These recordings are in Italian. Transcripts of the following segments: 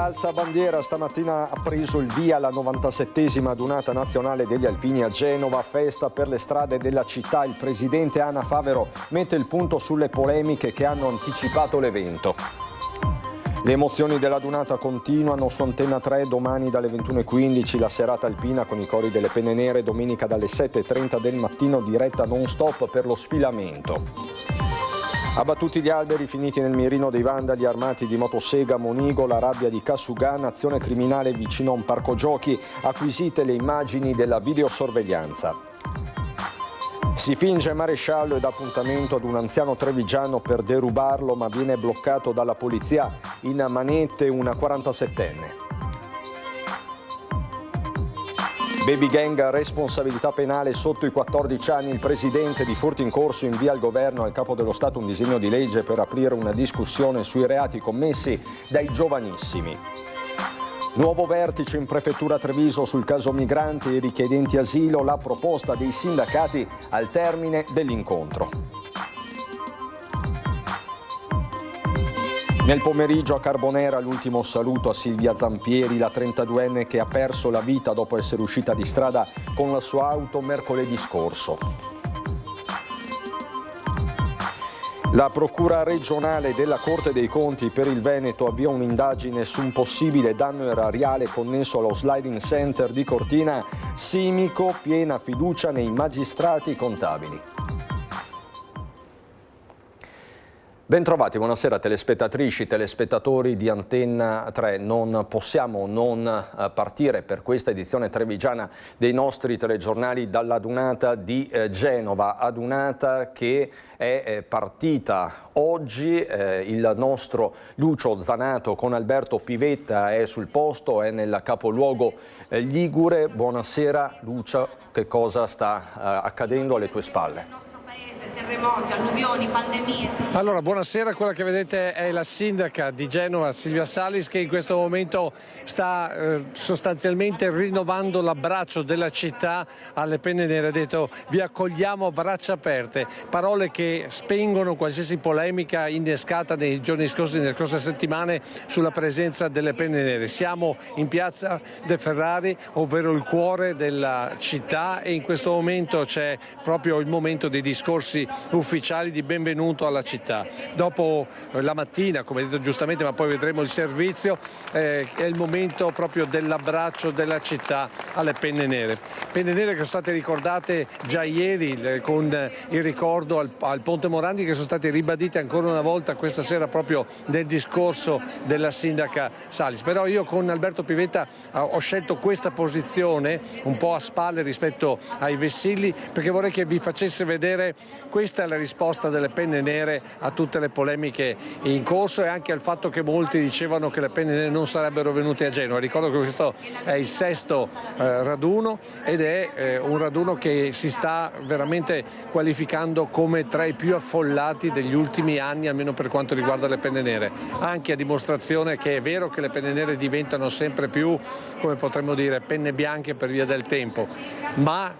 L'alzabandiera stamattina ha preso il via alla 97esima adunata nazionale degli alpini a Genova, festa per le strade della città. Il presidente Anna Favero mette il punto sulle polemiche che hanno anticipato l'evento. Le emozioni dell'adunata continuano su Antenna 3 domani dalle 21:15 la serata alpina con i cori delle Penne Nere, domenica dalle 7:30 del mattino diretta non stop per lo sfilamento. Abbattuti gli alberi finiti nel mirino dei vandali armati di motosega Monigo, la rabbia di Kasugana, azione criminale vicino a un parco giochi, acquisite le immagini della videosorveglianza. Si finge maresciallo ed appuntamento ad un anziano trevigiano per derubarlo, ma viene bloccato dalla polizia. In manette una 47enne. Baby gang, responsabilità penale sotto i 14 anni. Il presidente di Furti in Corso invia al governo, al capo dello Stato, un disegno di legge per aprire una discussione sui reati commessi dai giovanissimi. Nuovo vertice in prefettura Treviso sul caso migranti e richiedenti asilo, la proposta dei sindacati al termine dell'incontro. Nel pomeriggio a Carbonera l'ultimo saluto a Silvia Zampieri, la 32enne che ha perso la vita dopo essere uscita di strada con la sua auto mercoledì scorso. La Procura regionale della Corte dei Conti per il Veneto avvia un'indagine su un possibile danno erariale connesso allo sliding center di Cortina. Simico, piena fiducia nei magistrati contabili. Bentrovati, buonasera telespettatrici, telespettatori di Antenna 3. Non possiamo non partire per questa edizione trevigiana dei nostri telegiornali dall'adunata di Genova, adunata che è partita oggi. Il nostro Lucio Zanato con Alberto Pivetta è sul posto, è nel capoluogo ligure. Buonasera Lucio, che cosa sta accadendo alle tue spalle? Terremoti, alluvioni, pandemie. Allora, buonasera, quella che vedete è la sindaca di Genova, Silvia Salis, che in questo momento sta sostanzialmente rinnovando l'abbraccio della città alle Penne Nere. Ha detto: vi accogliamo a braccia aperte, parole che spengono qualsiasi polemica innescata nei giorni scorsi, nelle scorse settimane, sulla presenza delle Penne Nere. Siamo in piazza De Ferrari, ovvero il cuore della città, e in questo momento c'è proprio il momento dei discorsi ufficiali di benvenuto alla città. Dopo la mattina, come detto giustamente, ma poi vedremo il servizio, è il momento proprio dell'abbraccio della città alle Penne Nere. Penne Nere che sono state ricordate già ieri con il ricordo al Ponte Morandi, che sono state ribadite ancora una volta questa sera proprio nel discorso della sindaca Salis. Però io con Alberto Pivetta ho scelto questa posizione un po' a spalle rispetto ai vessilli, perché vorrei che vi facesse vedere. Questa è la risposta delle Penne Nere a tutte le polemiche in corso e anche al fatto che molti dicevano che le Penne Nere non sarebbero venute a Genova. Ricordo che questo è il 6° raduno ed è un raduno che si sta veramente qualificando come tra i più affollati degli ultimi anni, almeno per quanto riguarda le Penne Nere. Anche a dimostrazione che è vero che le Penne Nere diventano sempre più, come potremmo dire, penne bianche per via del tempo, ma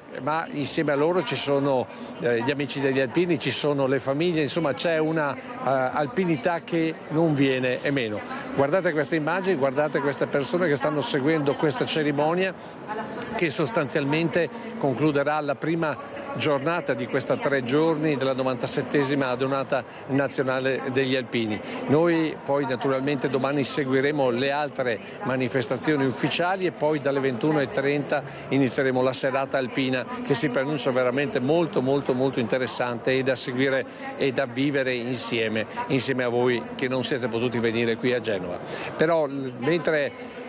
insieme a loro ci sono gli amici degli alpini, ci sono le famiglie, insomma c'è una alpinità che non viene meno. Guardate queste immagini, guardate queste persone che stanno seguendo questa cerimonia che sostanzialmente concluderà la prima giornata di questa 3 giorni della 97esima adunata nazionale degli alpini. Noi poi naturalmente domani seguiremo le altre manifestazioni ufficiali e poi dalle 21:30 inizieremo la serata alpina, che si preannuncia veramente molto interessante e da seguire e da vivere insieme a voi che non siete potuti venire qui a Genova. Però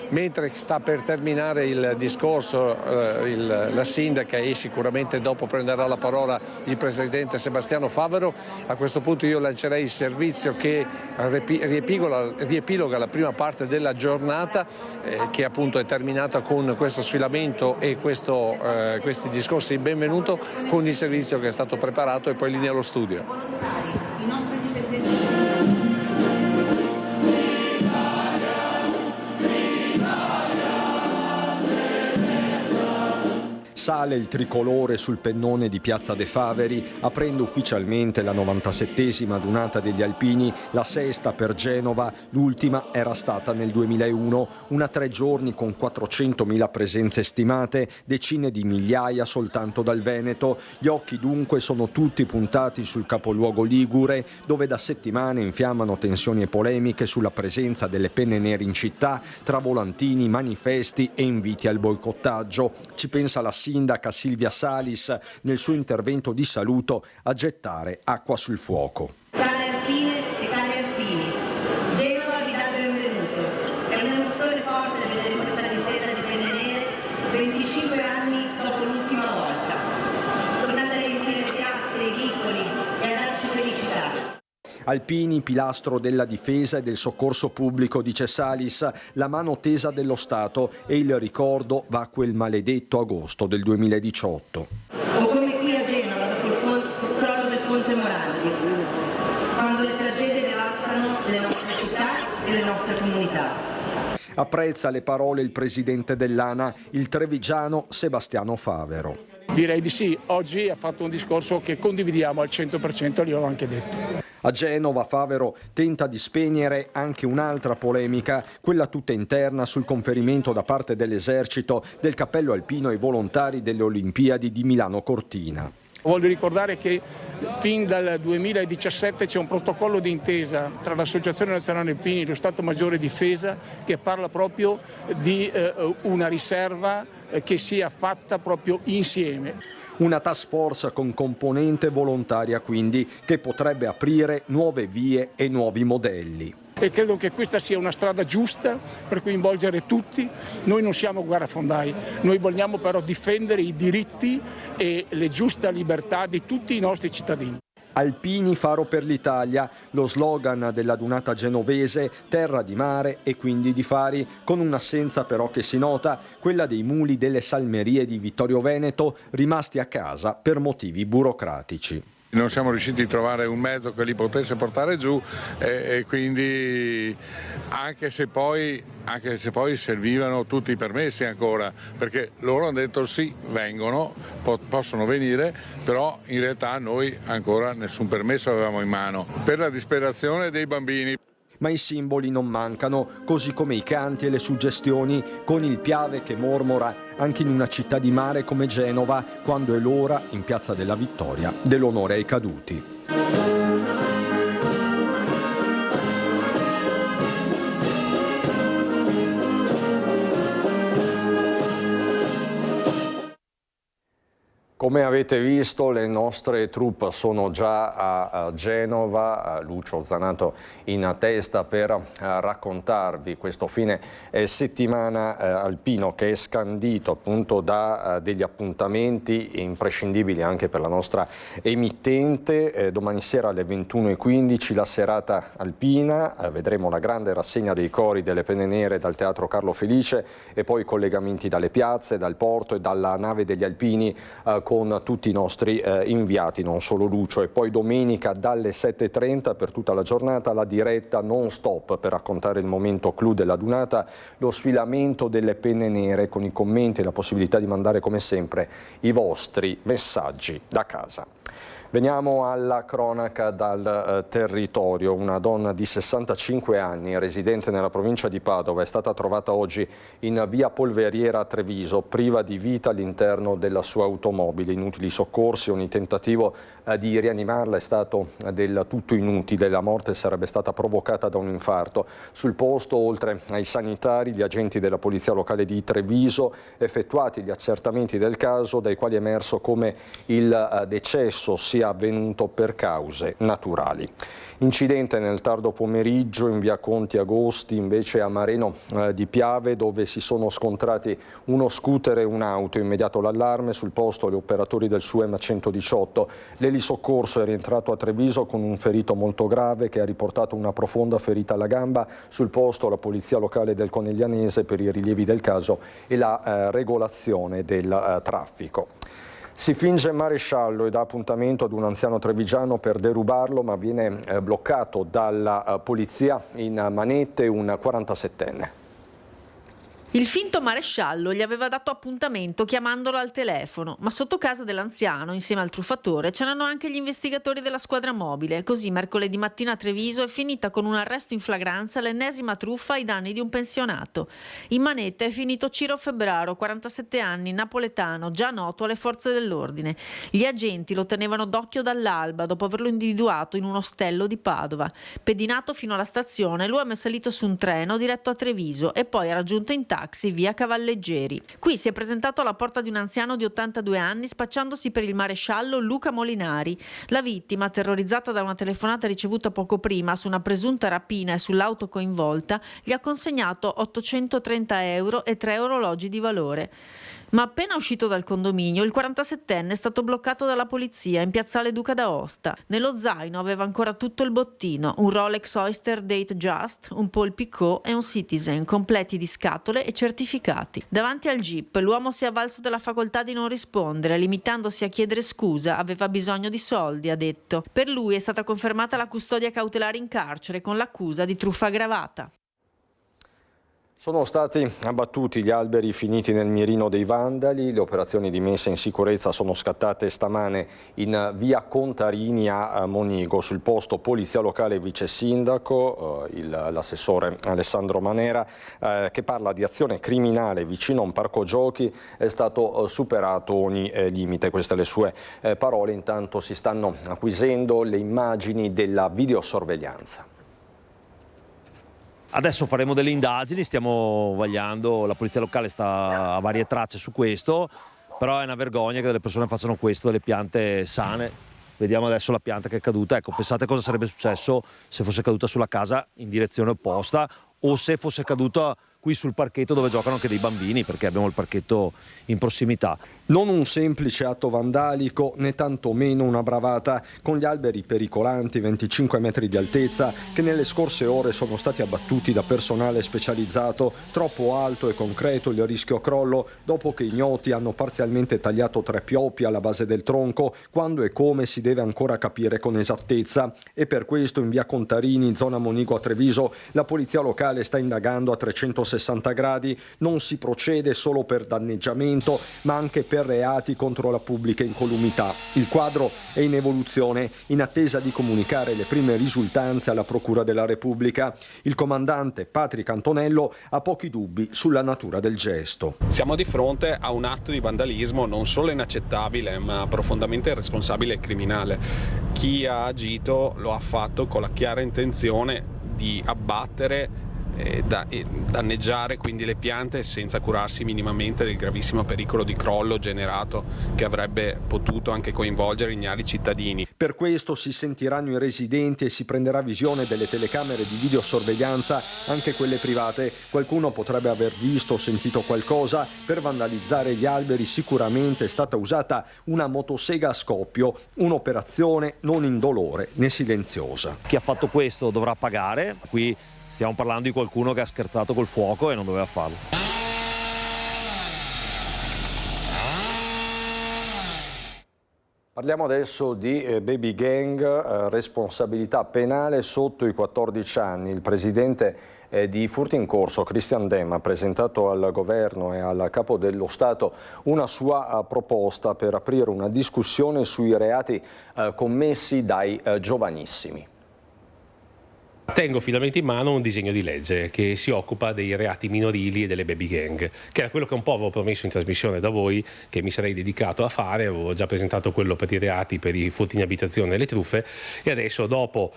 mentre sta per terminare il discorso la sindaca, e sicuramente dopo prenderà la parola il presidente Sebastiano Favero, a questo punto io lancerei il servizio che riepiloga la prima parte della giornata, che appunto è terminata con questo sfilamento e questi discorsi di benvenuto, con il servizio che è stato preparato, e poi linea allo studio. Sale il tricolore sul pennone di Piazza De Faveri, aprendo ufficialmente la 97esima adunata degli alpini, la sesta per Genova, l'ultima era stata nel 2001, una 3 giorni con 400.000 presenze stimate, decine di migliaia soltanto dal Veneto. Gli occhi dunque sono tutti puntati sul capoluogo ligure, dove da settimane infiammano tensioni e polemiche sulla presenza delle penne nere in città, tra volantini, manifesti e inviti al boicottaggio. Ci pensa la sindaca Silvia Salis nel suo intervento di saluto a gettare acqua sul fuoco. Care alpine e cari alpini, Genova vi dà il benvenuto. È un'emozione forte vedere questa distesa di penne nere 25 anni dopo l'ultima volta. Tornate a riempire le piazze, i vicoli e a darci felicità. Alpini, pilastro della difesa e del soccorso pubblico, dice Salis, la mano tesa dello Stato, e il ricordo va a quel maledetto agosto del 2018. O come qui a Genova dopo il crollo del Ponte Morandi, quando le tragedie devastano le nostre città e le nostre comunità. Apprezza le parole il presidente dell'ANA, il trevigiano Sebastiano Favero. Direi di sì, oggi ha fatto un discorso che condividiamo al 100%, glielo ho anche detto. A Genova Favero tenta di spegnere anche un'altra polemica, quella tutta interna sul conferimento da parte dell'esercito del cappello alpino ai volontari delle Olimpiadi di Milano Cortina. Voglio ricordare che fin dal 2017 c'è un protocollo d'intesa tra l'Associazione Nazionale Alpini e lo Stato Maggiore Difesa che parla proprio di una riserva che sia fatta proprio insieme. Una task force con componente volontaria quindi, che potrebbe aprire nuove vie e nuovi modelli. E credo che questa sia una strada giusta per coinvolgere tutti. Noi non siamo guerrafondai, noi vogliamo però difendere i diritti e le giuste libertà di tutti i nostri cittadini. Alpini faro per l'Italia, lo slogan dell'adunata genovese, terra di mare e quindi di fari, con un'assenza però che si nota, quella dei muli delle salmerie di Vittorio Veneto rimasti a casa per motivi burocratici. Non siamo riusciti a trovare un mezzo che li potesse portare giù e quindi anche se poi servivano tutti i permessi ancora, perché loro hanno detto sì, vengono, possono venire, però in realtà noi ancora nessun permesso avevamo in mano, per la disperazione dei bambini. Ma i simboli non mancano, così come i canti e le suggestioni, con il Piave che mormora anche in una città di mare come Genova, quando è l'ora, in Piazza della Vittoria, dell'onore ai caduti. Come avete visto, le nostre troupe sono già a Genova, Lucio Zanato in testa per raccontarvi questo fine settimana alpino che è scandito appunto da degli appuntamenti imprescindibili anche per la nostra emittente. Domani sera alle 21:15 la serata alpina, vedremo la grande rassegna dei cori delle penne nere dal Teatro Carlo Felice e poi collegamenti dalle piazze, dal porto e dalla nave degli alpini con tutti i nostri inviati, non solo Lucio. E poi domenica dalle 7:30 per tutta la giornata la diretta non stop per raccontare il momento clou della dunata, lo sfilamento delle penne nere con i commenti e la possibilità di mandare come sempre i vostri messaggi da casa. Veniamo alla cronaca dal territorio. Una donna di 65 anni, residente nella provincia di Padova, è stata trovata oggi in via Polveriera a Treviso, priva di vita all'interno della sua automobile. Inutili soccorsi, ogni tentativo di rianimarla è stato del tutto inutile. La morte sarebbe stata provocata da un infarto. Sul posto, oltre ai sanitari, gli agenti della polizia locale di Treviso, effettuati gli accertamenti del caso, dai quali è emerso come il decesso sia avvenuto per cause naturali. Incidente nel tardo pomeriggio in via Conti Agosti, invece a Mareno di Piave, dove si sono scontrati uno scooter e un'auto. Immediato l'allarme, sul posto gli operatori del SUEM 118. L'elisoccorso è rientrato a Treviso con un ferito molto grave che ha riportato una profonda ferita alla gamba. Sul posto la polizia locale del Coneglianese per i rilievi del caso e la regolazione del traffico. Si finge maresciallo e dà appuntamento ad un anziano trevigiano per derubarlo, ma viene bloccato dalla polizia in manette un 47enne. Il finto maresciallo gli aveva dato appuntamento chiamandolo al telefono, ma sotto casa dell'anziano, insieme al truffatore, c'erano anche gli investigatori della squadra mobile. Così mercoledì mattina a Treviso è finita con un arresto in flagranza l'ennesima truffa ai danni di un pensionato. In manetta è finito Ciro Febbraro, 47 anni, napoletano, già noto alle forze dell'ordine. Gli agenti lo tenevano d'occhio dall'alba dopo averlo individuato in un ostello di Padova. Pedinato fino alla stazione, l'uomo è salito su un treno diretto a Treviso e poi ha raggiunto in taxi via Cavalleggeri. Qui si è presentato alla porta di un anziano di 82 anni spacciandosi per il maresciallo Luca Molinari. La vittima, terrorizzata da una telefonata ricevuta poco prima su una presunta rapina e sull'auto coinvolta, gli ha consegnato 830 euro e 3 orologi di valore. Ma appena uscito dal condominio, il 47enne è stato bloccato dalla polizia in piazzale Duca d'Aosta. Nello zaino aveva ancora tutto il bottino, un Rolex Oyster Date Just, un Paul Picot e un Citizen, completi di scatole e certificati. Davanti al jeep, l'uomo si è avvalso della facoltà di non rispondere, limitandosi a chiedere scusa, aveva bisogno di soldi, ha detto. Per lui è stata confermata la custodia cautelare in carcere con l'accusa di truffa aggravata. Sono stati abbattuti gli alberi finiti nel mirino dei vandali. Le operazioni di messa in sicurezza sono scattate stamane in via Contarini a Monigo. Sul posto polizia locale e vice sindaco, l'assessore Alessandro Manera, che parla di azione criminale vicino a un parco giochi. È stato superato ogni limite. Queste le sue parole. Intanto si stanno acquisendo le immagini della videosorveglianza. Adesso faremo delle indagini, stiamo vagliando, la polizia locale sta a varie tracce su questo, però è una vergogna che delle persone facciano questo, delle piante sane. Vediamo adesso la pianta che è caduta, ecco, pensate cosa sarebbe successo se fosse caduta sulla casa in direzione opposta o se fosse caduta qui sul parchetto dove giocano anche dei bambini, perché abbiamo il parchetto in prossimità. Non un semplice atto vandalico, né tantomeno una bravata, con gli alberi pericolanti 25 metri di altezza che nelle scorse ore sono stati abbattuti da personale specializzato, troppo alto e concreto il rischio crollo, dopo che ignoti hanno parzialmente tagliato 3 pioppi alla base del tronco, quando e come si deve ancora capire con esattezza. E per questo in via Contarini, zona Monigo a Treviso, la polizia locale sta indagando a 360 gradi. Non si procede solo per danneggiamento, ma anche per reati contro la pubblica incolumità. Il quadro è in evoluzione, in attesa di comunicare le prime risultanze alla Procura della Repubblica. Il comandante Patrick Antonello ha pochi dubbi sulla natura del gesto. Siamo di fronte a un atto di vandalismo non solo inaccettabile, ma profondamente irresponsabile e criminale. Chi ha agito lo ha fatto con la chiara intenzione di abbattere danneggiare quindi le piante senza curarsi minimamente del gravissimo pericolo di crollo generato che avrebbe potuto anche coinvolgere ignari cittadini. Per questo si sentiranno i residenti e si prenderà visione delle telecamere di videosorveglianza, anche quelle private. Qualcuno potrebbe aver visto o sentito qualcosa. Per vandalizzare gli alberi sicuramente è stata usata una motosega a scoppio, un'operazione non indolore né silenziosa. Chi ha fatto questo dovrà pagare. Qui stiamo parlando di qualcuno che ha scherzato col fuoco e non doveva farlo. Parliamo adesso di baby gang, responsabilità penale sotto i 14 anni. Il presidente di Furti in Corso, Christian Dem, ha presentato al governo e al capo dello Stato una sua proposta per aprire una discussione sui reati commessi dai giovanissimi. Tengo finalmente in mano un disegno di legge che si occupa dei reati minorili e delle baby gang, che era quello che un po' avevo promesso in trasmissione da voi, che mi sarei dedicato a fare. Avevo già presentato quello per i reati, per i furti in abitazione e le truffe, e adesso, dopo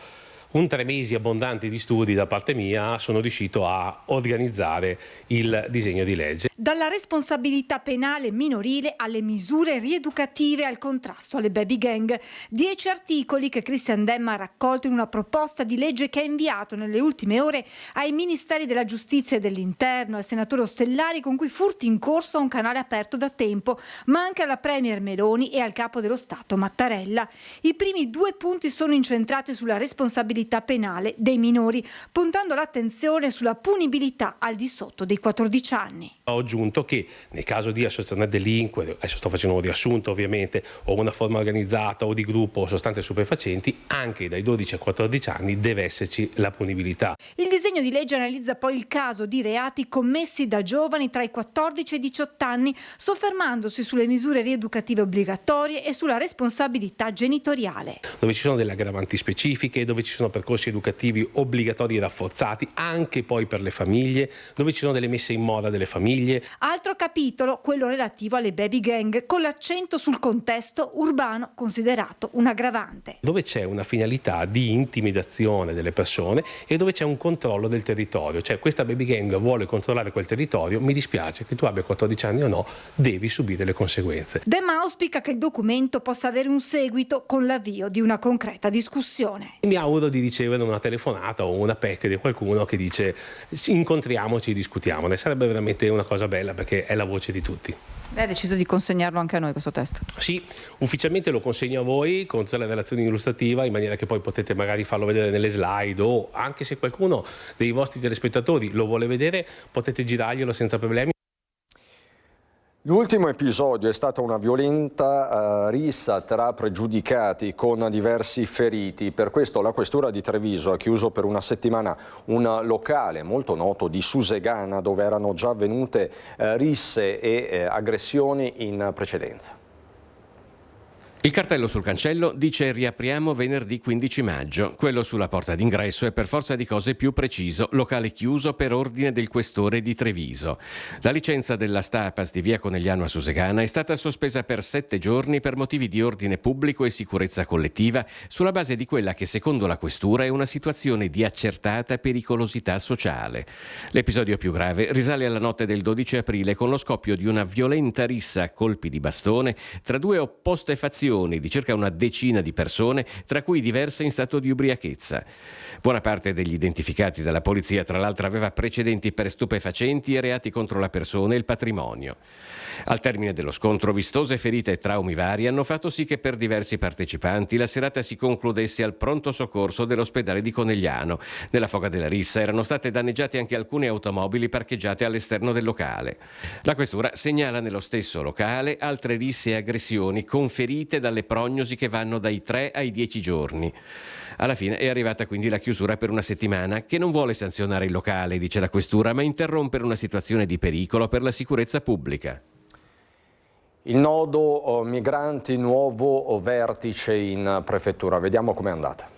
3 mesi abbondanti di studi da parte mia, sono riuscito a organizzare il disegno di legge. Dalla responsabilità penale minorile alle misure rieducative al contrasto alle baby gang. 10 articoli che Christian Dem ha raccolto in una proposta di legge che ha inviato nelle ultime ore ai Ministeri della Giustizia e dell'Interno, al senatore Ostellari, con cui Furti in Corso ha un canale aperto da tempo, ma anche alla Premier Meloni e al capo dello Stato Mattarella. I primi 2 punti sono incentrati sulla responsabilità responsabilità penale dei minori, puntando l'attenzione sulla punibilità al di sotto dei 14 anni. Ho aggiunto che nel caso di associazione delinque, adesso sto facendo un riassunto ovviamente, o una forma organizzata o di gruppo o sostanze stupefacenti, anche dai 12 ai 14 anni deve esserci la punibilità. Il disegno di legge analizza poi il caso di reati commessi da giovani tra i 14 e i 18 anni, soffermandosi sulle misure rieducative obbligatorie e sulla responsabilità genitoriale. Dove ci sono delle aggravanti specifiche, dove ci sono percorsi educativi obbligatori rafforzati, anche poi per le famiglie, dove ci sono delle messe in moda delle famiglie. Altro capitolo, quello relativo alle baby gang, con l'accento sul contesto urbano considerato un aggravante. Dove c'è una finalità di intimidazione delle persone e dove c'è un controllo del territorio, cioè questa baby gang vuole controllare quel territorio, mi dispiace che tu abbia 14 anni o no, devi subire le conseguenze. Demma auspica che il documento possa avere un seguito con l'avvio di una concreta discussione. Mi auguro di ricevere una telefonata o una PEC di qualcuno che dice incontriamoci e discutiamone, sarebbe veramente una cosa bella perché è la voce di tutti. Lei ha deciso di consegnarlo anche a noi questo testo? Sì, ufficialmente lo consegno a voi con tutta la relazione illustrativa in maniera che poi potete magari farlo vedere nelle slide o anche se qualcuno dei vostri telespettatori lo vuole vedere potete girarglielo senza problemi. L'ultimo episodio è stata una violenta rissa tra pregiudicati con diversi feriti. Per questo la Questura di Treviso ha chiuso per una settimana un locale molto noto di Susegana dove erano già avvenute risse e aggressioni in precedenza. Il cartello sul cancello dice riapriamo venerdì 15 maggio. Quello sulla porta d'ingresso è per forza di cose più preciso, locale chiuso per ordine del questore di Treviso. La licenza della Stapas di via Conegliano a Susegana è stata sospesa per 7 giorni per motivi di ordine pubblico e sicurezza collettiva sulla base di quella che secondo la questura è una situazione di accertata pericolosità sociale. L'episodio più grave risale alla notte del 12 aprile con lo scoppio di una violenta rissa a colpi di bastone tra due opposte fazioni di circa una decina di persone, tra cui diverse in stato di ubriachezza. Buona parte degli identificati dalla polizia, tra l'altro, aveva precedenti per stupefacenti e reati contro la persona e il patrimonio. Al termine dello scontro, vistose ferite e traumi vari hanno fatto sì che per diversi partecipanti la serata si concludesse al pronto soccorso dell'ospedale di Conegliano. Nella foga della rissa erano state danneggiate anche alcune automobili parcheggiate all'esterno del locale. La questura segnala nello stesso locale altre risse e aggressioni con ferite dalle prognosi che vanno dai 3 ai 10 giorni. Alla fine è arrivata quindi la chiusura per una settimana che non vuole sanzionare il locale, dice la questura, ma interrompere una situazione di pericolo per la sicurezza pubblica. Il nodo migranti, nuovo vertice in prefettura. Vediamo com'è andata.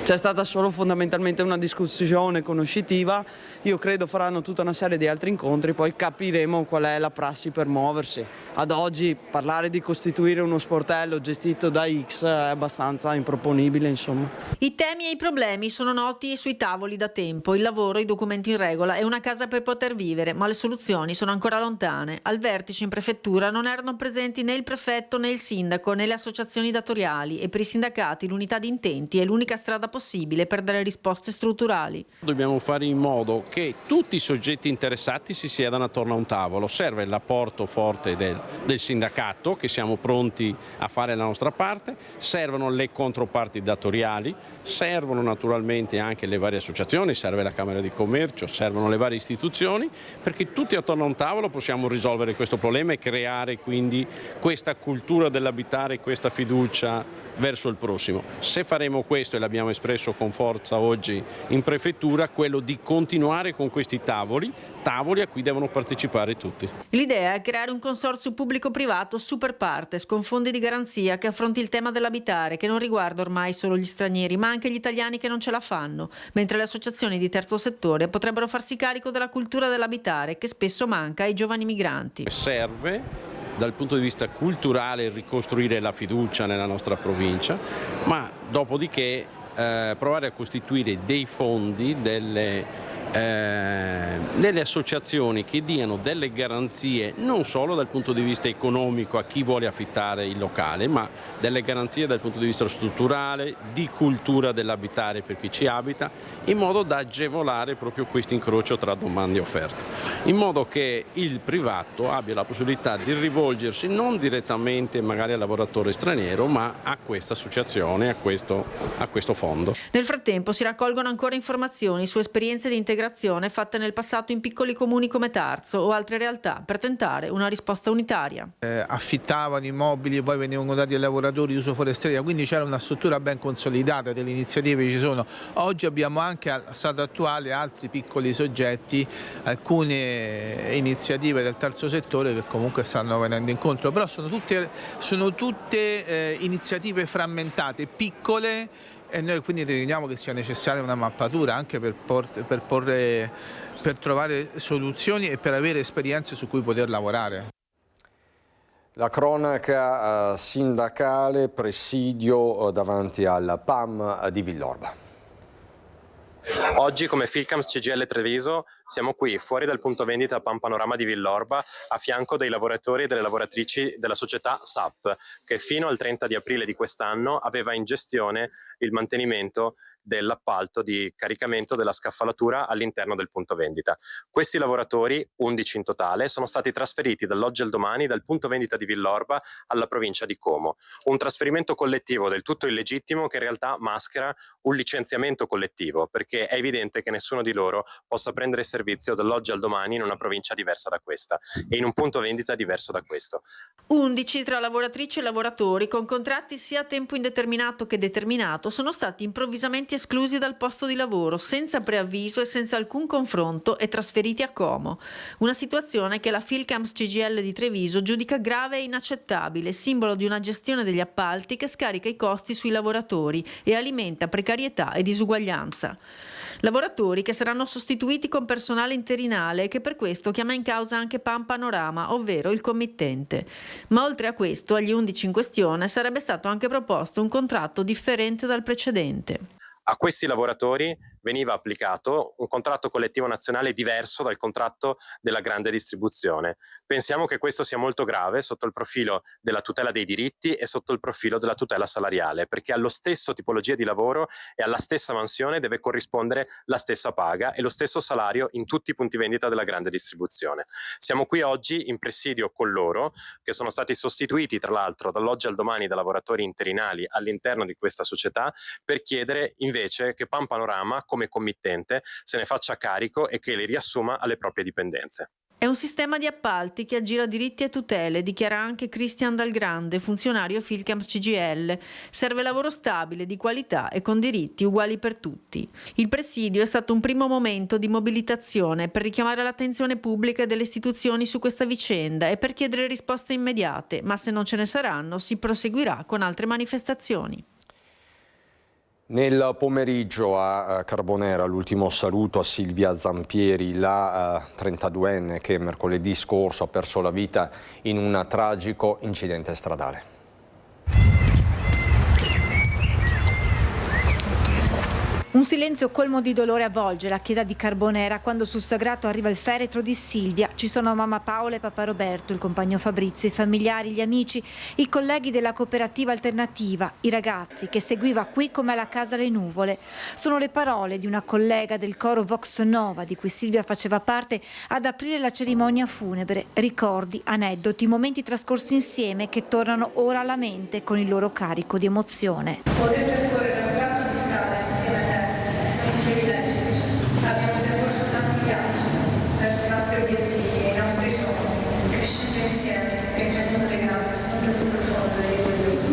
C'è stata solo fondamentalmente una discussione conoscitiva, io credo faranno tutta una serie di altri incontri, poi capiremo qual è la prassi per muoversi. Ad oggi parlare di costituire uno sportello gestito da X è abbastanza improponibile, insomma. I temi e i problemi sono noti sui tavoli da tempo, il lavoro, i documenti in regola e una casa per poter vivere, ma le soluzioni sono ancora lontane. Al vertice in prefettura non erano presenti né il prefetto né il sindaco né le associazioni datoriali e per i sindacati l'unità di intenti è l'unica strada possibile per dare risposte strutturali. Dobbiamo fare in modo che tutti i soggetti interessati si siedano attorno a un tavolo. Serve l'apporto forte del sindacato, che siamo pronti a fare la nostra parte, servono le controparti datoriali, servono naturalmente anche le varie associazioni, serve la Camera di Commercio, servono le varie istituzioni, perché tutti attorno a un tavolo possiamo risolvere questo problema e creare quindi questa cultura dell'abitare, questa fiducia verso il prossimo. Se faremo questo, e l'abbiamo espresso con forza oggi in prefettura, quello di continuare con questi tavoli a cui devono partecipare tutti. L'idea è creare un consorzio pubblico-privato super partes con fondi di garanzia che affronti il tema dell'abitare, che non riguarda ormai solo gli stranieri ma anche gli italiani che non ce la fanno, mentre le associazioni di terzo settore potrebbero farsi carico della cultura dell'abitare che spesso manca ai giovani migranti. Serve dal punto di vista culturale ricostruire la fiducia nella nostra provincia, ma dopodiché provare a costituire dei fondi, delle delle associazioni che diano delle garanzie non solo dal punto di vista economico a chi vuole affittare il locale, ma delle garanzie dal punto di vista strutturale, di cultura dell'abitare per chi ci abita, in modo da agevolare proprio questo incrocio tra domande e offerte, in modo che il privato abbia la possibilità di rivolgersi non direttamente magari al lavoratore straniero, ma a questa associazione, a questo fondo. Nel frattempo si raccolgono ancora informazioni su esperienze di integrazione fatte nel passato in piccoli comuni come Tarso o altre realtà per tentare una risposta unitaria. Affittavano immobili e poi venivano dati ai lavoratori di uso forestiero, quindi c'era una struttura ben consolidata delle iniziative che ci sono. Oggi abbiamo anche allo stato attuale altri piccoli soggetti, alcune iniziative del terzo settore che comunque stanno venendo incontro, però sono tutte iniziative frammentate, piccole, e noi quindi riteniamo che sia necessaria una mappatura anche per trovare soluzioni e per avere esperienze su cui poter lavorare. La cronaca sindacale, presidio davanti al PAM di Villorba. Oggi come Filcams CGIL Treviso siamo qui fuori dal punto vendita PAM Panorama di Villorba a fianco dei lavoratori e delle lavoratrici della società SAP che fino al 30 di aprile di quest'anno aveva in gestione il mantenimento dell'appalto di caricamento della scaffalatura all'interno del punto vendita. Questi lavoratori, 11 in totale, sono stati trasferiti dall'oggi al domani dal punto vendita di Villorba alla provincia di Como. Un trasferimento collettivo del tutto illegittimo che in realtà maschera un licenziamento collettivo, perché è evidente che nessuno di loro possa prendere servizio dall'oggi al domani in una provincia diversa da questa e in un punto vendita diverso da questo. 11 tra lavoratrici e lavoratori con contratti sia a tempo indeterminato che determinato sono stati improvvisamente esclusi dal posto di lavoro senza preavviso e senza alcun confronto e trasferiti a Como. Una situazione che la Filcams CGIL di Treviso giudica grave e inaccettabile, simbolo di una gestione degli appalti che scarica i costi sui lavoratori e alimenta precarietà e disuguaglianza. Lavoratori che saranno sostituiti con personale interinale e che per questo chiama in causa anche PAM Panorama, ovvero il committente. Ma oltre a questo, agli 11 in questione sarebbe stato anche proposto un contratto differente dal precedente. A questi lavoratori veniva applicato un contratto collettivo nazionale diverso dal contratto della grande distribuzione. Pensiamo che questo sia molto grave sotto il profilo della tutela dei diritti e sotto il profilo della tutela salariale, perché allo stesso tipologia di lavoro e alla stessa mansione deve corrispondere la stessa paga e lo stesso salario in tutti i punti vendita della grande distribuzione. Siamo qui oggi in presidio con loro, che sono stati sostituiti tra l'altro dall'oggi al domani da lavoratori interinali all'interno di questa società, per chiedere invece che PAM Panorama come committente se ne faccia carico e che li riassuma alle proprie dipendenze. È un sistema di appalti che aggira diritti e tutele, dichiara anche Cristian Dalgrande, funzionario Filcams CGIL. Serve lavoro stabile, di qualità e con diritti uguali per tutti. Il presidio è stato un primo momento di mobilitazione per richiamare l'attenzione pubblica e delle istituzioni su questa vicenda e per chiedere risposte immediate, ma se non ce ne saranno si proseguirà con altre manifestazioni. Nel pomeriggio a Carbonera l'ultimo saluto a Silvia Zampieri, la 32enne che mercoledì scorso ha perso la vita in un tragico incidente stradale. Un silenzio colmo di dolore avvolge la chiesa di Carbonera quando sul sagrato arriva il feretro di Silvia. Ci sono mamma Paola e papà Roberto, il compagno Fabrizio, i familiari, gli amici, i colleghi della cooperativa alternativa, i ragazzi che seguiva qui come alla casa Le Nuvole. Sono le parole di una collega del coro Vox Nova di cui Silvia faceva parte ad aprire la cerimonia funebre. Ricordi, aneddoti, momenti trascorsi insieme che tornano ora alla mente con il loro carico di emozione. Poter percorrere un tratto di strada insieme a te. Abbiamo percorso tanti viaggi verso i nostri obiettivi e i nostri sogni, cresciuti insieme, stringendo un legame sempre più profondo e rigoglioso.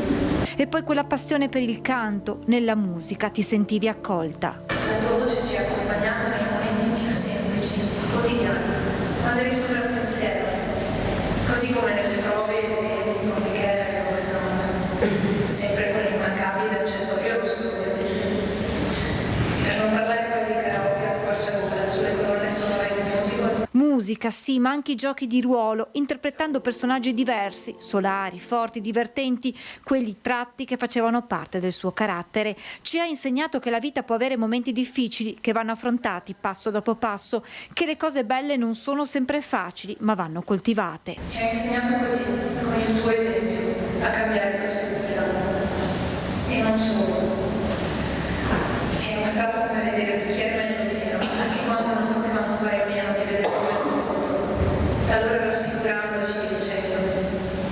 E poi quella passione per il canto, nella musica, ti sentivi accolta. La tua voce ci ha accompagnato nei momenti più semplici, quotidiani, quando eri sopra il pensiero, così come nelle prove e nei momenti compliqué che costano, sempre con l'immancabile accessorio allo studio. Per non parlare poi di karaoke a squarciagola sulle colonne sonore di musical. musica, sì, ma anche i giochi di ruolo, interpretando personaggi diversi, solari, forti, divertenti, quelli tratti che facevano parte del suo carattere. Ci ha insegnato che la vita può avere momenti difficili, che vanno affrontati passo dopo passo, che le cose belle non sono sempre facili, ma vanno coltivate. Ci ha insegnato così, con il tuo esempio, a cambiare prospettiva. E non solo. Ci hai mostrato come vedere il bicchiere mezzo pieno, anche quando non potevamo fare a meno di vedere mezzo vuoto. Talora rassicurandoci e dicendo: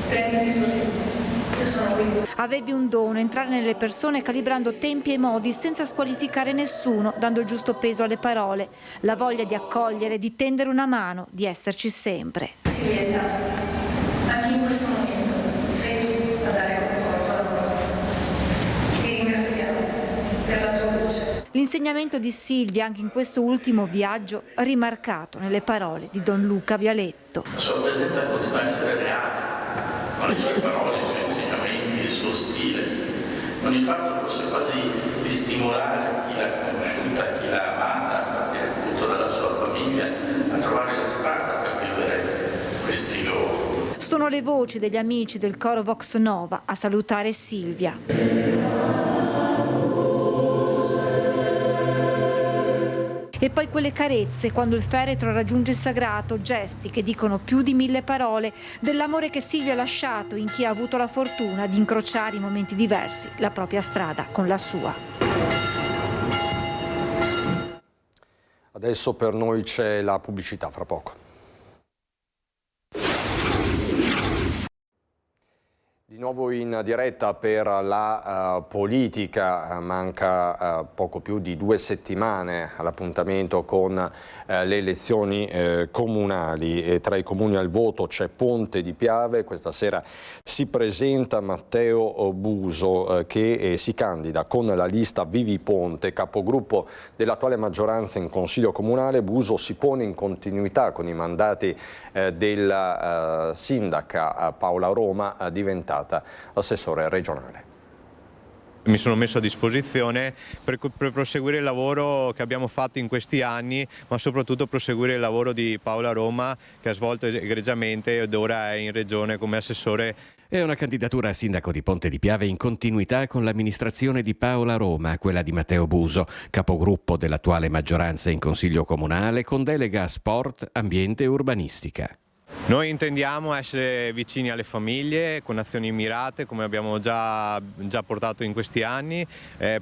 prenditi il tuo tempo, io sono qui. Avevi un dono, entrare nelle persone calibrando tempi e modi senza squalificare nessuno, dando il giusto peso alle parole, la voglia di accogliere, di tendere una mano, di esserci sempre. Silvietta, anche in questo momento sei tu a dare conforto a loro. Ti ringraziamo per la tua luce. L'insegnamento di Silvia anche in questo ultimo viaggio rimarcato nelle parole di Don Luca Vialetto. La sua presenza poteva essere reale, ma le sue parole, i suoi insegnamenti, il suo stile, con il fatto forse quasi di stimolare chi l'ha conosciuta, chi l'ha amata, a partire appunto dalla sua famiglia, a trovare la strada per vivere questi giorni. Sono le voci degli amici del coro Vox Nova a salutare Silvia. E poi quelle carezze quando il feretro raggiunge il sagrato, gesti che dicono più di 1000 parole dell'amore che Silvia ha lasciato in chi ha avuto la fortuna di incrociare in momenti diversi la propria strada con la sua. Adesso per noi c'è la pubblicità, fra poco. Di nuovo in diretta per la politica, manca poco più di 2 settimane all'appuntamento con le elezioni comunali e tra i comuni al voto c'è Ponte di Piave. Questa sera si presenta Matteo Buso che si candida con la lista Vivi Ponte, capogruppo dell'attuale maggioranza in Consiglio Comunale. Buso si pone in continuità con i mandati della sindaca Paola Roma, diventata assessore regionale. Mi sono messo a disposizione per proseguire il lavoro che abbiamo fatto in questi anni, ma soprattutto proseguire il lavoro di Paola Roma che ha svolto egregiamente ed ora è in regione come assessore. È una candidatura a sindaco di Ponte di Piave in continuità con l'amministrazione di Paola Roma, quella di Matteo Buso, capogruppo dell'attuale maggioranza in Consiglio Comunale con delega a sport, ambiente e urbanistica. Noi intendiamo essere vicini alle famiglie con azioni mirate come abbiamo già portato in questi anni,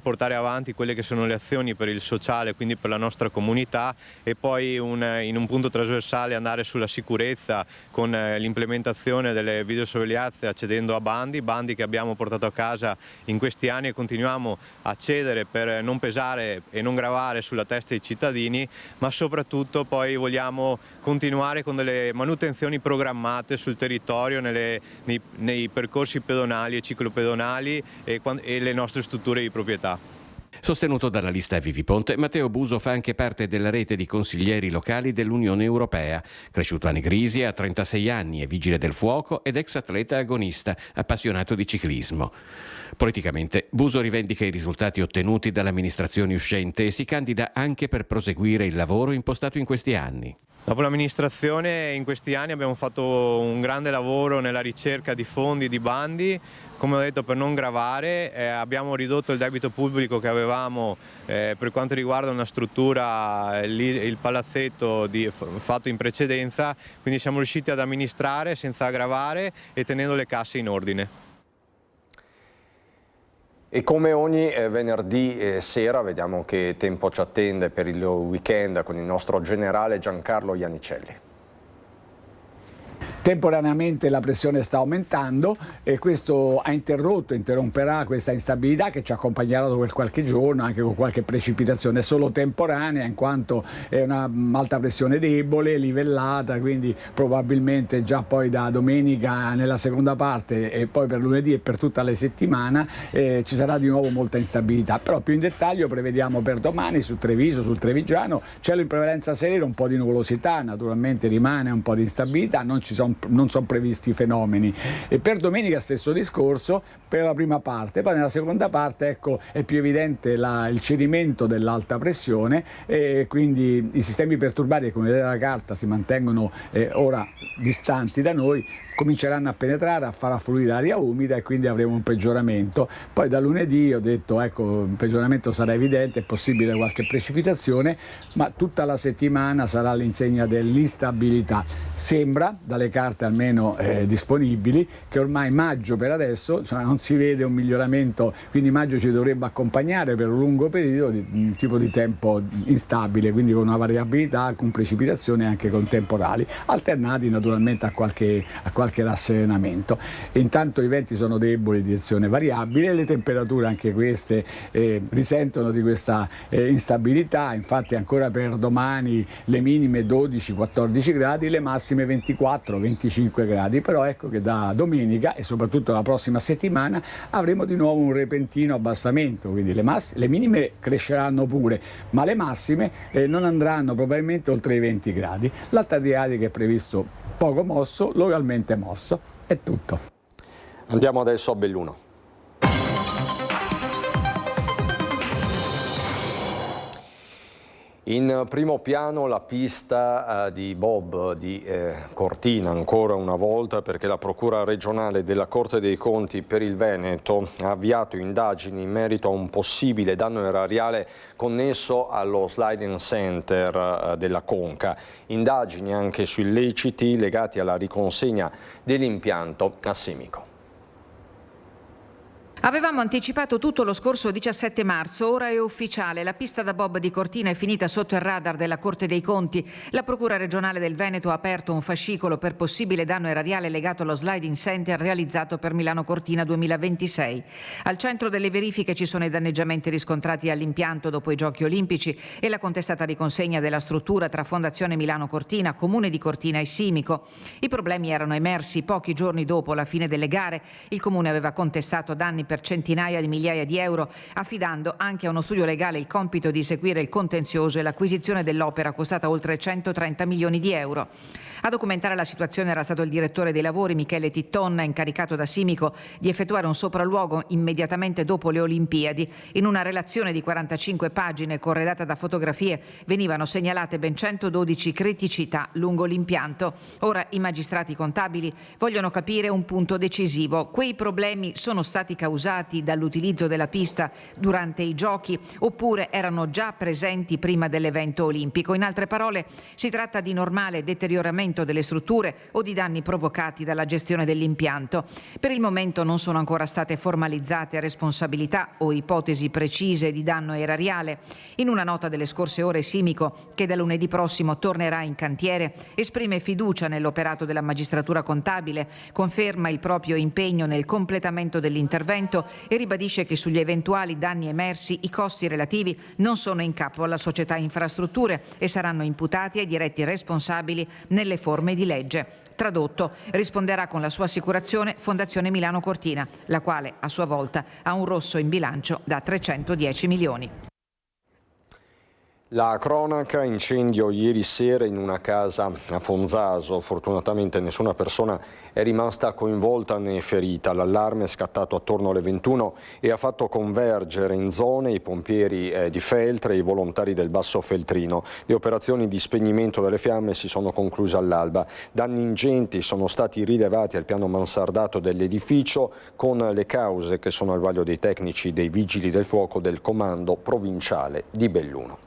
portare avanti quelle che sono le azioni per il sociale, quindi per la nostra comunità, e poi in un punto trasversale andare sulla sicurezza con l'implementazione delle videosorveglianze accedendo a bandi che abbiamo portato a casa in questi anni e continuiamo a cedere per non pesare e non gravare sulla testa dei cittadini, ma soprattutto poi vogliamo continuare con delle manutenzioni programmate sul territorio nei percorsi pedonali e ciclopedonali e le nostre strutture di proprietà. Sostenuto dalla lista Vivi Ponte, Matteo Buso fa anche parte della rete di consiglieri locali dell'Unione Europea. Cresciuto a Nigrisia, ha 36 anni, è vigile del fuoco ed ex atleta agonista, appassionato di ciclismo. Politicamente, Buso rivendica i risultati ottenuti dall'amministrazione uscente e si candida anche per proseguire il lavoro impostato in questi anni. Dopo l'amministrazione in questi anni abbiamo fatto un grande lavoro nella ricerca di fondi, di bandi, come ho detto per non gravare, abbiamo ridotto il debito pubblico che avevamo per quanto riguarda una struttura, il palazzetto fatto in precedenza, quindi siamo riusciti ad amministrare senza aggravare e tenendo le casse in ordine. E come ogni venerdì sera vediamo che tempo ci attende per il weekend con il nostro generale Giancarlo Iannicelli. Temporaneamente la pressione sta aumentando e questo interromperà questa instabilità che ci ha accompagnato per qualche giorno, anche con qualche precipitazione. È solo temporanea in quanto è una alta pressione debole, livellata, quindi probabilmente già poi da domenica nella seconda parte e poi per lunedì e per tutta la settimana ci sarà di nuovo molta instabilità. Però più in dettaglio prevediamo per domani su Treviso, sul Trevigiano, cielo in prevalenza sereno, un po' di nuvolosità, naturalmente rimane un po' di instabilità, non ci sono non son previsti fenomeni. E per domenica stesso discorso per la prima parte, poi nella seconda parte ecco, è più evidente il cedimento dell'alta pressione e quindi i sistemi perturbati come vedete dalla carta si mantengono ora distanti da noi, cominceranno a penetrare, a far affluire aria umida e quindi avremo un peggioramento. Poi da lunedì ho detto ecco, il peggioramento sarà evidente, è possibile qualche precipitazione, ma tutta la settimana sarà all'insegna dell'instabilità. Sembra, dalle carte almeno disponibili, che ormai maggio per adesso insomma, non si vede un miglioramento, quindi maggio ci dovrebbe accompagnare per un lungo periodo di un tipo di tempo instabile, quindi con una variabilità, con precipitazioni e anche con temporali, alternati naturalmente a qualche rasserenamento. E intanto i venti sono deboli in direzione variabile e le temperature anche queste risentono di questa instabilità, infatti ancora per domani le minime 12-14 gradi, le massime 24-25 gradi, però ecco che da domenica e soprattutto la prossima settimana avremo di nuovo un repentino abbassamento, quindi le minime cresceranno pure, ma le massime non andranno probabilmente oltre i 20 gradi. L'alta adriatica è previsto poco mosso, localmente mosso. È tutto. Andiamo adesso a Belluno. In primo piano la pista di bob di Cortina, ancora una volta perché la Procura regionale della Corte dei Conti per il Veneto ha avviato indagini in merito a un possibile danno erariale connesso allo sliding center della Conca. Indagini anche su illeciti legati alla riconsegna dell'impianto a Simico. Avevamo anticipato tutto lo scorso 17 marzo, ora è ufficiale. La pista da bob di Cortina è finita sotto il radar della Corte dei Conti. La Procura regionale del Veneto ha aperto un fascicolo per possibile danno erariale legato allo sliding center realizzato per Milano Cortina 2026. Al centro delle verifiche ci sono i danneggiamenti riscontrati all'impianto dopo i Giochi Olimpici e la contestata riconsegna della struttura tra Fondazione Milano Cortina, Comune di Cortina e Simico. I problemi erano emersi pochi giorni dopo la fine delle gare. Il Comune aveva contestato danni per centinaia di migliaia di euro, affidando anche a uno studio legale il compito di eseguire il contenzioso e l'acquisizione dell'opera costata oltre 130 milioni di euro. A documentare la situazione era stato il direttore dei lavori Michele Tittonna, incaricato da Simico di effettuare un sopralluogo immediatamente dopo le Olimpiadi. In una relazione di 45 pagine corredata da fotografie venivano segnalate ben 112 criticità lungo l'impianto. Ora i magistrati contabili vogliono capire un punto decisivo. Quei problemi sono stati causati dall'utilizzo della pista durante i giochi oppure erano già presenti prima dell'evento olimpico? In altre parole, si tratta di normale deterioramento delle strutture o di danni provocati dalla gestione dell'impianto. Per il momento non sono ancora state formalizzate responsabilità o ipotesi precise di danno erariale. In una nota delle scorse ore Simico, che da lunedì prossimo tornerà in cantiere, esprime fiducia nell'operato della magistratura contabile, conferma il proprio impegno nel completamento dell'intervento e ribadisce che sugli eventuali danni emersi i costi relativi non sono in capo alla società infrastrutture e saranno imputati ai diretti responsabili nelle forme di legge. Tradotto, risponderà con la sua assicurazione Fondazione Milano Cortina, la quale a sua volta ha un rosso in bilancio da 310 milioni. La cronaca, incendio ieri sera in una casa a Fonzaso, fortunatamente nessuna persona è rimasta coinvolta né ferita. L'allarme è scattato attorno alle 21 e ha fatto convergere in zone i pompieri di Feltre e i volontari del Basso Feltrino. Le operazioni di spegnimento delle fiamme si sono concluse all'alba. Danni ingenti sono stati rilevati al piano mansardato dell'edificio con le cause che sono al vaglio dei tecnici dei Vigili del Fuoco del Comando Provinciale di Belluno.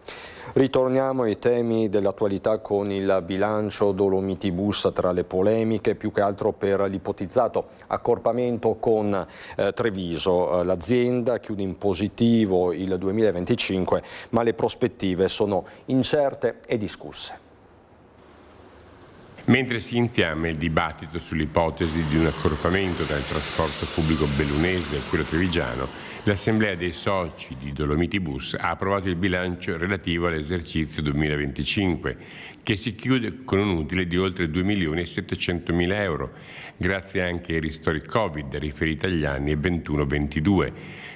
Ritorniamo ai temi dell'attualità con il bilancio Dolomiti Bus tra le polemiche, più che altro per l'ipotizzato accorpamento con Treviso. L'azienda chiude in positivo il 2025, ma le prospettive sono incerte e discusse. Mentre si infiamma il dibattito sull'ipotesi di un accorpamento tra il trasporto pubblico bellunese e quello trevigiano, l'Assemblea dei soci di Dolomiti Bus ha approvato il bilancio relativo all'esercizio 2025, che si chiude con un utile di oltre 2.700.000 euro, grazie anche ai ristori Covid riferiti agli anni 21-22.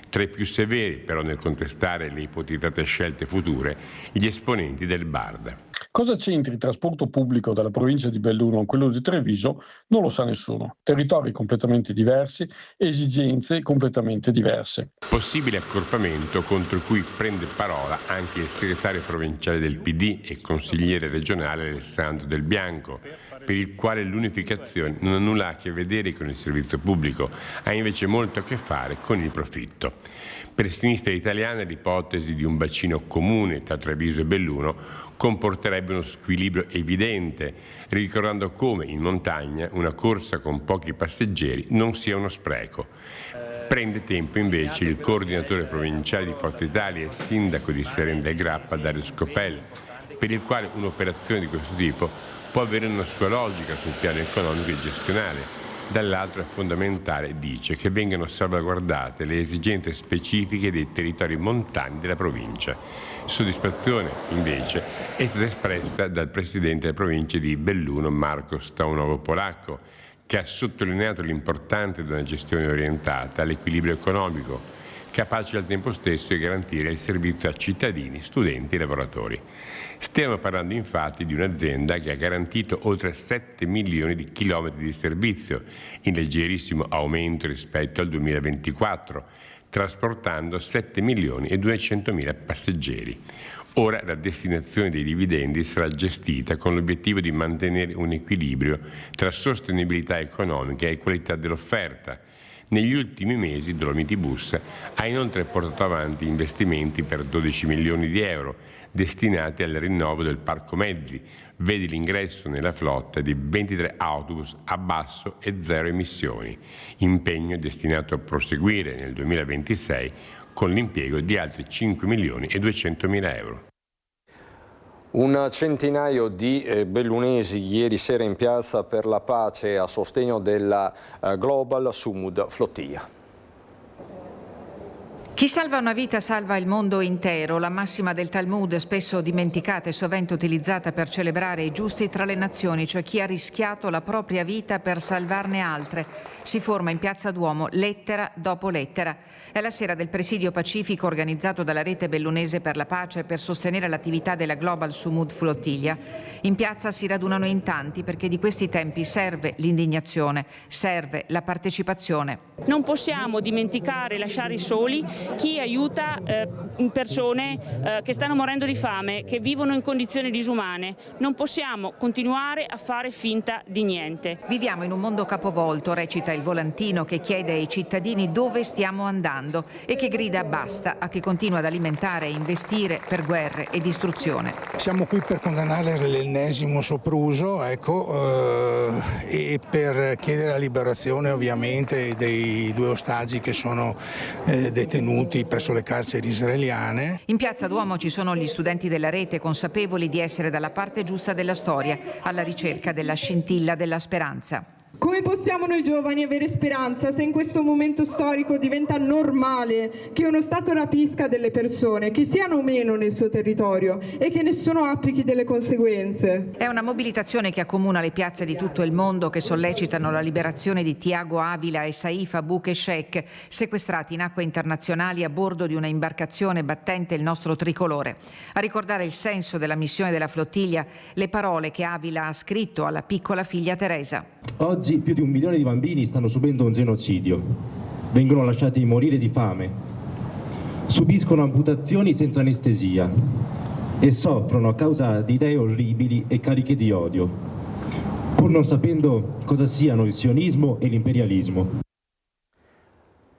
Tra i più severi, però, nel contestare le ipotizzate scelte future, gli esponenti del BARD. Cosa c'entri il trasporto pubblico dalla provincia di Belluno con quello di Treviso non lo sa nessuno. Territori completamente diversi, esigenze completamente diverse. Possibile accorpamento contro cui prende parola anche il segretario provinciale del PD e consigliere regionale Alessandro Del Bianco, per il quale l'unificazione non ha nulla a che vedere con il servizio pubblico, ha invece molto a che fare con il profitto. Per Sinistra Italiana l'ipotesi di un bacino comune tra Treviso e Belluno comporterebbe uno squilibrio evidente, ricordando come in montagna una corsa con pochi passeggeri non sia uno spreco. Prende tempo invece il coordinatore provinciale di Forza Italia e sindaco di Serena del Grappa, Dario Scopel, per il quale un'operazione di questo tipo può avere una sua logica sul piano economico e gestionale. Dall'altro è fondamentale, dice, che vengano salvaguardate le esigenze specifiche dei territori montani della provincia. Soddisfazione, invece, è stata espressa dal presidente della provincia di Belluno, Marco Staunovo Polacco, che ha sottolineato l'importanza di una gestione orientata all'equilibrio economico, capace al tempo stesso di garantire il servizio a cittadini, studenti e lavoratori. Stiamo parlando infatti di un'azienda che ha garantito oltre 7 milioni di chilometri di servizio, in leggerissimo aumento rispetto al 2024, trasportando 7 milioni e 200 mila passeggeri. Ora la destinazione dei dividendi sarà gestita con l'obiettivo di mantenere un equilibrio tra sostenibilità economica e qualità dell'offerta. Negli ultimi mesi Dolomiti Bus ha inoltre portato avanti investimenti per 12 milioni di euro destinati al rinnovo del parco mezzi, vedi l'ingresso nella flotta di 23 autobus a basso e zero emissioni, impegno destinato a proseguire nel 2026 con l'impiego di altri 5 milioni e 200 mila euro. Un centinaio di bellunesi ieri sera in piazza per la pace a sostegno della Global Sumud Flotilla. Chi salva una vita salva il mondo intero, la massima del Talmud, spesso dimenticata e sovente utilizzata per celebrare i giusti tra le nazioni, cioè chi ha rischiato la propria vita per salvarne altre. Si forma in Piazza Duomo lettera dopo lettera. È la sera del presidio pacifico organizzato dalla Rete Bellunese per la Pace per sostenere l'attività della Global Sumud Flotilla. In piazza si radunano in tanti perché di questi tempi serve l'indignazione, serve la partecipazione. Non possiamo dimenticare e lasciare soli chi aiuta persone che stanno morendo di fame, che vivono in condizioni disumane. Non possiamo continuare a fare finta di niente. Viviamo in un mondo capovolto, recita il volantino che chiede ai cittadini dove stiamo andando e che grida basta a chi continua ad alimentare e investire per guerre e distruzione. Siamo qui per condannare l'ennesimo sopruso, e per chiedere la liberazione ovviamente dei 2 ostaggi che sono detenuti presso le carceri israeliane. In Piazza Duomo ci sono gli studenti della rete consapevoli di essere dalla parte giusta della storia, alla ricerca della scintilla della speranza. Come possiamo noi giovani avere speranza se in questo momento storico diventa normale che uno Stato rapisca delle persone, che siano o meno nel suo territorio, e che nessuno applichi delle conseguenze? È una mobilitazione che accomuna le piazze di tutto il mondo che sollecitano la liberazione di Tiago Avila e Saif Abu Sheikh, sequestrati in acque internazionali a bordo di una imbarcazione battente il nostro tricolore. A ricordare il senso della missione della flottiglia, le parole che Avila ha scritto alla piccola figlia Teresa. Oggi più di 1 milione di bambini stanno subendo un genocidio, vengono lasciati morire di fame, subiscono amputazioni senza anestesia e soffrono a causa di idee orribili e cariche di odio, pur non sapendo cosa siano il sionismo e l'imperialismo.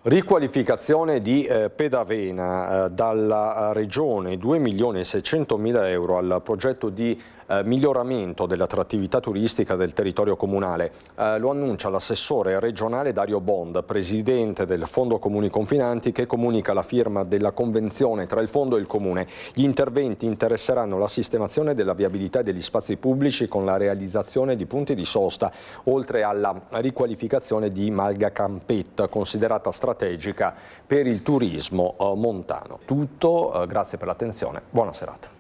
Riqualificazione di Pedavena dalla Regione, 2.600.000 euro al progetto di miglioramento dell'attrattività turistica del territorio comunale. Lo annuncia l'assessore regionale Dario Bond, presidente del Fondo Comuni Confinanti, che comunica la firma della convenzione tra il Fondo e il Comune. Gli interventi interesseranno la sistemazione della viabilità degli spazi pubblici con la realizzazione di punti di sosta, oltre alla riqualificazione di Malga Campetta, considerata strategica per il turismo montano. Tutto, grazie per l'attenzione, buona serata.